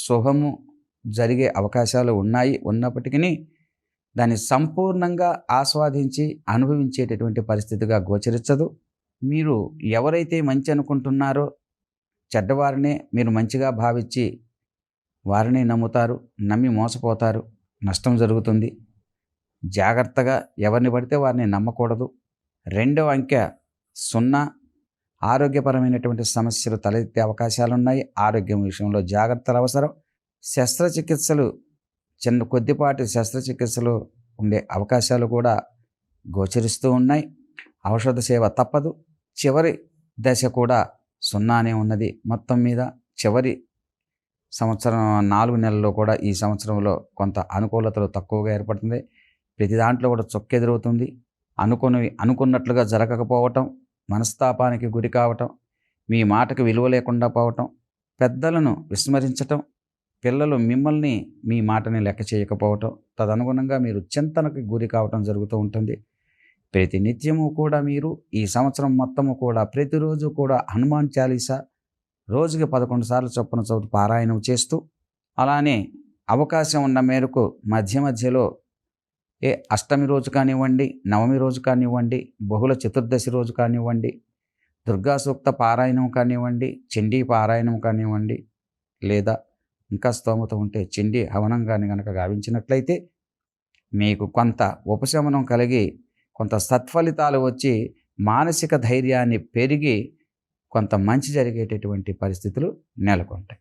శుభము జరిగే అవకాశాలు ఉన్నప్పటికీ దాన్ని సంపూర్ణంగా ఆస్వాదించి అనుభవించేటటువంటి పరిస్థితిగా గోచరించదు. మీరు ఎవరైతే మంచి అనుకుంటున్నారో చెడ్డవారినే మీరు మంచిగా భావించి వారిని నమ్ముతారు, నమ్మి మోసపోతారు, నష్టం జరుగుతుంది. జాగ్రత్తగా ఎవరిని పడితే వారిని నమ్మకూడదు. రెండవ అంకె 0. ఆరోగ్యపరమైనటువంటి సమస్యలు తలెత్తే అవకాశాలున్నాయి. ఆరోగ్యం విషయంలో జాగ్రత్తలు అవసరం. శస్త్రచికిత్సలు కొద్దిపాటి శస్త్రచికిత్సలు ఉండే అవకాశాలు కూడా గోచరిస్తూ ఉన్నాయి. ఔషధ సేవ తప్పదు. చివరి దశ కూడా 0 ఉన్నది. మొత్తం మీద చివరి సంవత్సరం 4 నెలల్లో కూడా ఈ సంవత్సరంలో కొంత అనుకూలతలు తక్కువగా ఏర్పడుతుంది. ప్రతి దాంట్లో కూడా చొక్కెదురవుతుంది. అనుకున్నట్లుగా జరగకపోవటం, మనస్తాపానికి గురి కావటం, మీ మాటకు విలువ లేకుండా పోవటం, పెద్దలను విస్మరించటం, పిల్లలు మిమ్మల్ని మీ మాటని లెక్క చేయకపోవటం, తదనుగుణంగా మీరు చింతనకు గురి కావటం జరుగుతూ ఉంటుంది. ప్రతి నిత్యము కూడా మీరు ఈ సంవత్సరం మొత్తము కూడా ప్రతిరోజు కూడా హనుమాన్ చాలీసా రోజుకి 11 సార్లు చొప్పున చదువుతూ పారాయణం చేస్తూ, అలానే అవకాశం ఉన్న మేరకు మధ్యలో అష్టమి రోజు కానివ్వండి, నవమి రోజు కానివ్వండి, బహుళ చతుర్దశి రోజు కానివ్వండి, దుర్గా సూక్త పారాయణం కానివ్వండి, చండీ పారాయణం కానివ్వండి, లేదా ఇంకా స్తోమత ఉంటే చండీ హవనం కానీ కనుక గావించినట్లయితే మీకు కొంత ఉపశమనం కలిగి కొంత సత్ఫలితాలు వచ్చి మానసిక ధైర్యాన్ని పెరిగి కొంత మంచి జరిగేటటువంటి పరిస్థితులు నెలకొంటాయి.